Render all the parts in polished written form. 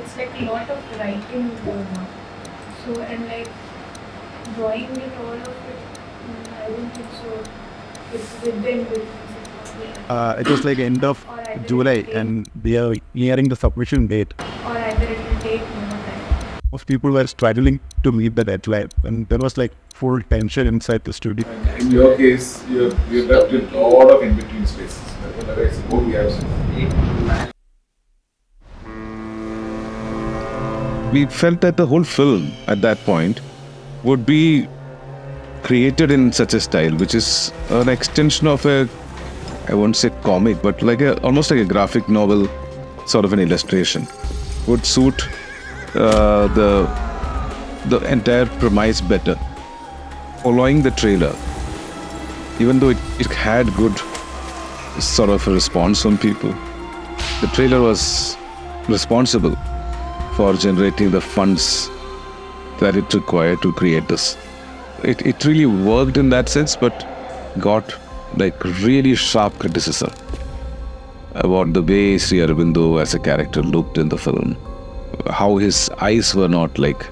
it's like a lot of writing going on. So, and like drawing it all of it, I don't think so. It's within business. It was like end of July and we are nearing the submission date. Or either it will take more time. Most people were struggling to meet the deadline and there was like full tension inside the studio. In your case, you left a lot of in-between spaces. Otherwise, more gaps. We felt that the whole film at that point would be created in such a style, which is an extension of a, I won't say comic, but like almost like a graphic novel sort of an illustration. Would suit the entire premise better. Following the trailer, even though it had good sort of a response from people, the trailer was responsible for generating the funds that it required to create this. It really worked in that sense, but got like really sharp criticism about the way Sri Aurobindo as a character looked in the film, how his eyes were not like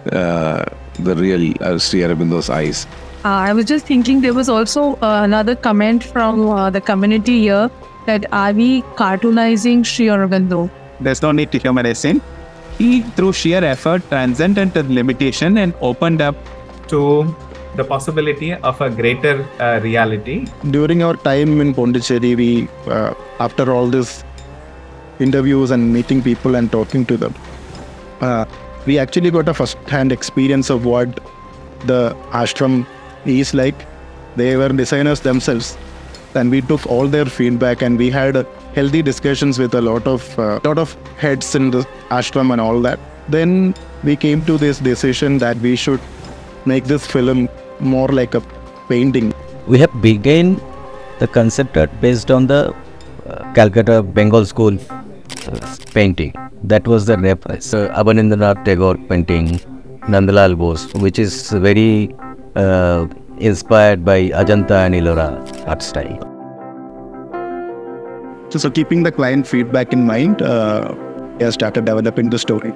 the real Sri Aurobindo's eyes. I was just thinking there was also another comment from the community here that are we cartoonizing Sri Aurobindo? There's no need to humanize him. He, through sheer effort, transcended the limitation and opened up to the possibility of a greater reality. During our time in Pondicherry, we, after all these interviews and meeting people and talking to them, we actually got a first-hand experience of what the ashram is like. They were designers themselves, and we took all their feedback and we had healthy discussions with a lot of heads in the ashram and all that. Then we came to this decision that we should make this film more like a painting. We have begun the concept art based on the Calcutta Bengal School painting. That was the reference. Abanindranath Tagore painting, Nandalal Bose, which is very inspired by Ajanta and Ellora art style. So keeping the client feedback in mind, I started developing the story.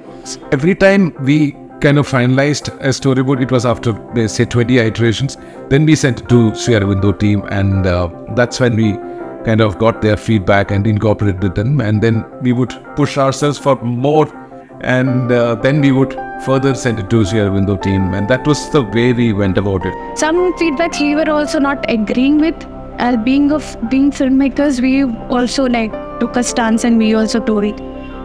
Every time we kind of finalized a storyboard, it was after, say, 20 iterations. Then we sent it to Sri Aurobindo team, and that's when we kind of got their feedback and incorporated them. And then we would push ourselves for more, and then we would further send it to Sri Aurobindo team. And that was the way we went about it. Some feedbacks we were also not agreeing with. As being filmmakers, we also like took a stance and we also told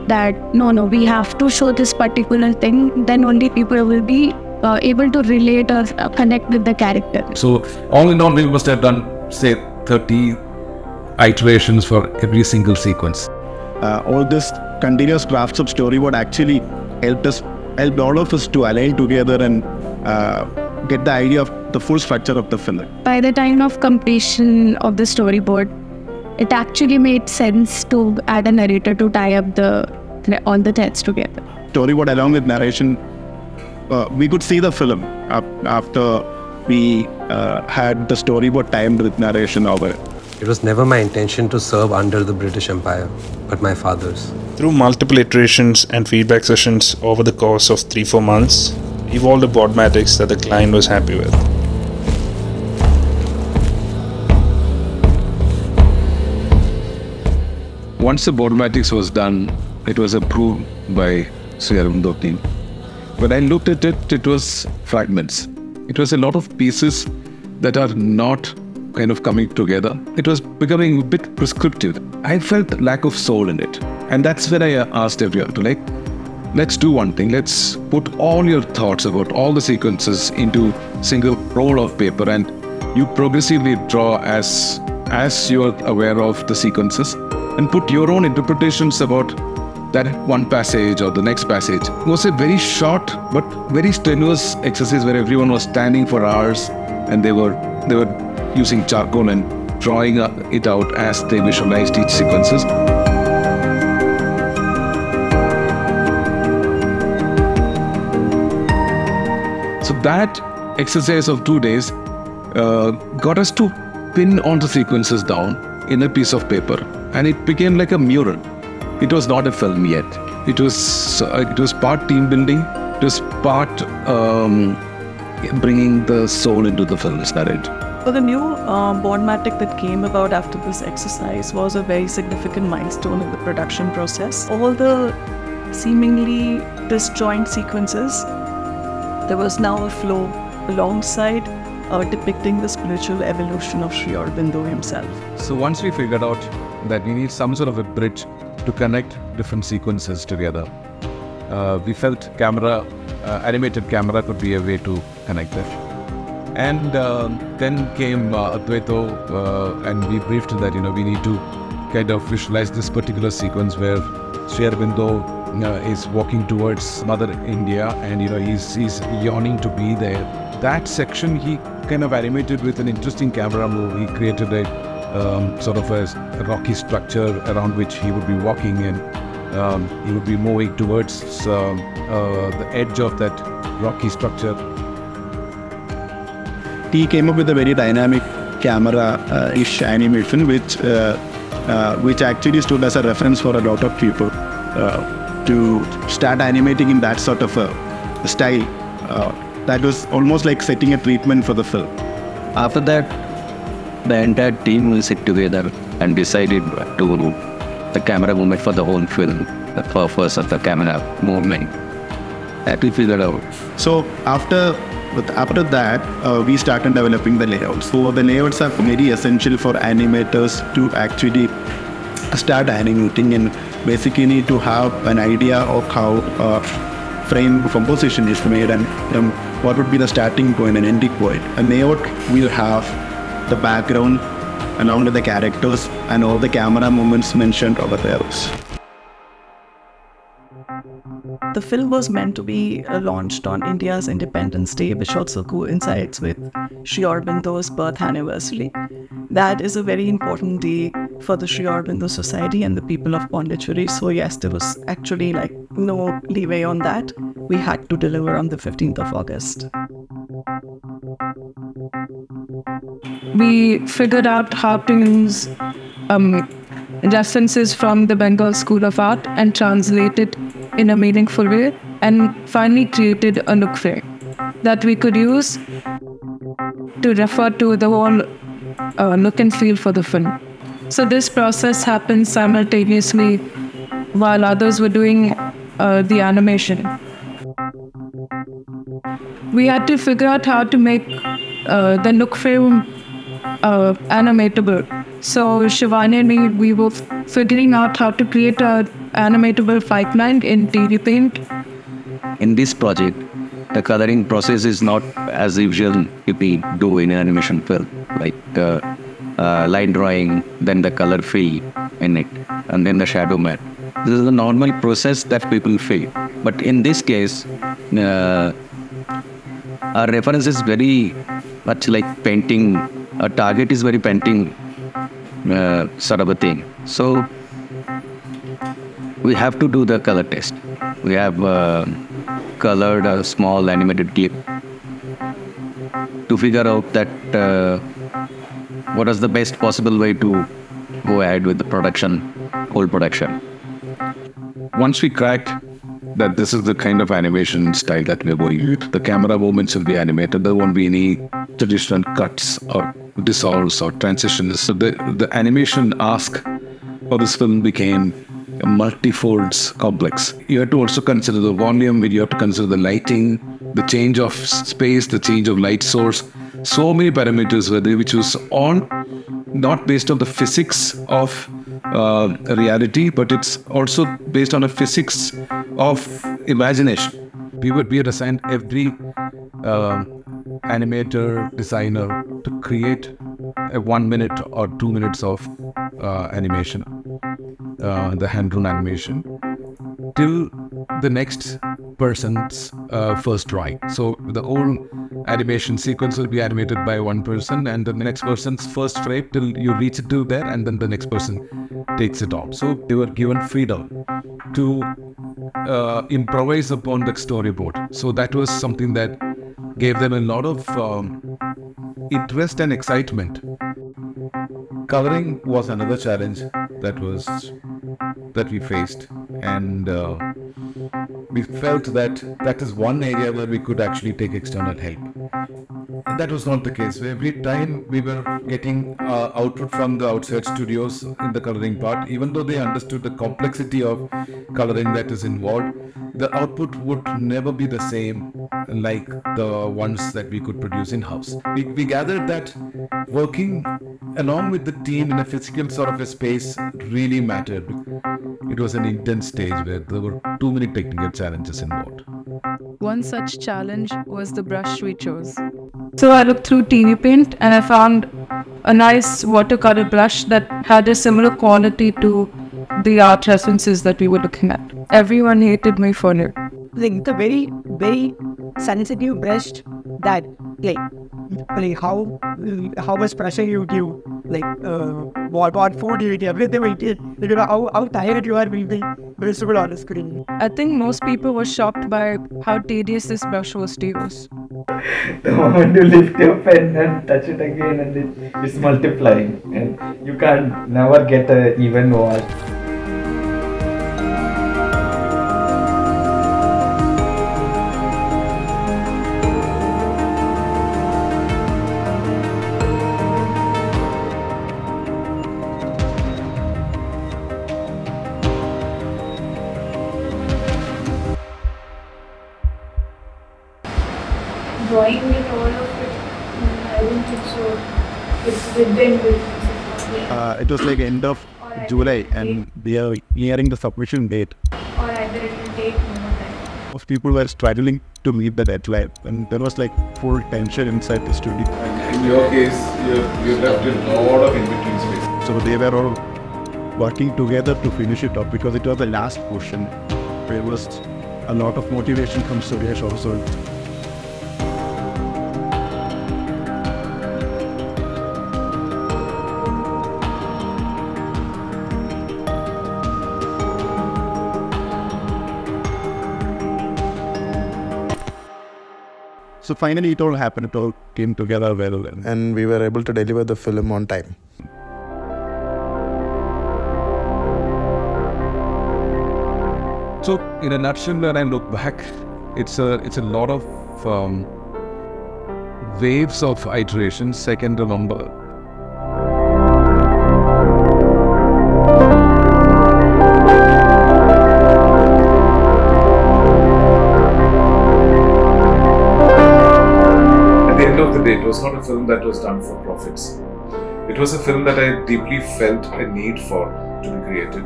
that no, we have to show this particular thing. Then only people will be able to relate or connect with the character. So all in all, we must have done, say, 30 iterations for every single sequence. All this continuous drafts of storyboard actually helped all of us to align together and get the idea of the full structure of the film. By the time of completion of the storyboard, it actually made sense to add a narrator to tie up all the threads together. Storyboard along with narration, we could see the film after we had the storyboard timed with narration over it. It was never my intention to serve under the British Empire, but my father's. Through multiple iterations and feedback sessions over the course of 3-4 months, evolved a boardmatics that the client was happy with. Once the boardmatics was done, it was approved by Sri Aurobindo team. When I looked at it, it was fragments. It was a lot of pieces that are not kind of coming together. It was becoming a bit prescriptive. I felt lack of soul in it. And that's when I asked everyone to let's do one thing. Let's put all your thoughts about all the sequences into single roll of paper, and you progressively draw as you're aware of the sequences, and put your own interpretations about that one passage or the next passage. It was a very short but very strenuous exercise where everyone was standing for hours and they were using charcoal and drawing it out as they visualized each sequences. So that exercise of 2 days got us to pin all the sequences down in a piece of paper, and it became like a mural. it was not a film yet. It was part team building. It was part bringing the soul into the film. Is that it? So the new Bondmatic that came about after this exercise was a very significant milestone in the production process. All the seemingly disjoint sequences, there was now a flow alongside depicting the spiritual evolution of Sri Aurobindo himself. So once we figured out that we need some sort of a bridge to connect different sequences together, we felt animated camera could be a way to connect them. And then came Advaito, and we briefed that we need to kind of visualize this particular sequence where Sri Aurobindo is walking towards Mother India, and he's yearning to be there. That section he kind of animated with an interesting camera move. He created a sort of a rocky structure around which he would be walking, and he would be moving towards the edge of that rocky structure. He came up with a very dynamic camera-ish animation, which actually stood as a reference for a lot of people to start animating in that sort of a style. That was almost like setting a treatment for the film. After that, the entire team will sit together and decided to the camera movement for the whole film, the purpose of the camera movement. That we figured out. So after that, we started developing the layouts. So the layouts are very essential for animators to actually start animating, and basically to have an idea of how frame composition is made, and what would be the starting point and ending point. A layout will have the background along with the characters and all the camera movements mentioned over there. The film was meant to be launched on India's Independence Day, which also coincides with Sri Aurobindo's birth anniversary. That is a very important day for the Sri Aurobindo Society and the people of Pondicherry. So yes, there was actually no leeway on that. We had to deliver on the 15th of August. We figured out how to use references from the Bengal School of Art and translate it in a meaningful way, and finally created a look frame that we could use to refer to the whole look and feel for the film. So this process happened simultaneously while others were doing the animation. We had to figure out how to make the look frame animatable. So Shivani and we were figuring out how to create an animatable pipeline in 3D Paint. In this project, the coloring process is not as usual we do in an animation film, like line drawing, then the color fill in it, and then the shadow mat. This is the normal process that people feel. But in this case, our reference is very much like painting. Our target is very painting sort of a thing. So we have to do the color test. We have colored a small animated clip to figure out that what is the best possible way to go ahead with the production, whole production. Once we cracked that this is the kind of animation style that we're going with, the camera movements will be animated. There won't be any traditional cuts or dissolves or transitions. So the animation ask for this film became a multi-folds complex. You have to also consider the volume, you have to consider the lighting, the change of space, the change of light source. So many parameters were there, which was on not based on the physics of reality, but it's also based on a physics of imagination. We had assigned every animator, designer to create a 1 minute or 2 minutes of animation, the hand-drawn animation, till the next person's first drawing. So the whole animation sequence will be animated by one person, and the next person's first frame till you reach it to there, and then the next person takes it on. So they were given freedom to improvise upon the storyboard. So that was something that gave them a lot of interest and excitement. Coloring was another challenge that was that we faced, and we felt that that is one area where we could actually take external help. And that was not the case. Every time we were getting output from the outside studios in the coloring part, even though they understood the complexity of coloring that is involved, the output would never be the same like the ones that we could produce in-house. We gathered that working along with the team in a physical sort of a space really mattered. It was an intense stage where there were too many technical challenges involved. One such challenge was the brush we chose. So I looked through TV Paint and I found a nice watercolor brush that had a similar quality to the art references that we were looking at. Everyone hated me for it. It's a very, very sensitive brush that like how much pressure you give, what food you eat, everything we did, how tired you are will be visible on the screen. I think most people were shocked by how tedious this brush was to use. The moment you lift your pen and touch it again, and it's multiplying, and you can't never get an even wash. Drawing with all of it, I don't think so. It's within with It was like end of July and we are nearing the submission date. Or either it will take more time. Most people were struggling to meet the deadline and there was like full tension inside the studio. In your case, you left a lot of in-between space. So they were all working together to finish it up because it was the last portion. There was a lot of motivation from Suresh also. So finally it all happened, it all came together well and we were able to deliver the film on time. So in a nutshell, when I look back, it's a lot of waves of iterations I can remember. It was not a film that was done for profits. It was a film that I deeply felt a need for to be created,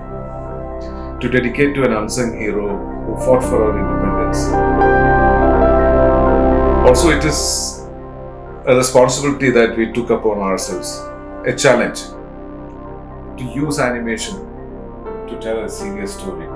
to dedicate to an unsung hero who fought for our independence. Also, it is a responsibility that we took upon ourselves, a challenge to use animation to tell a serious story.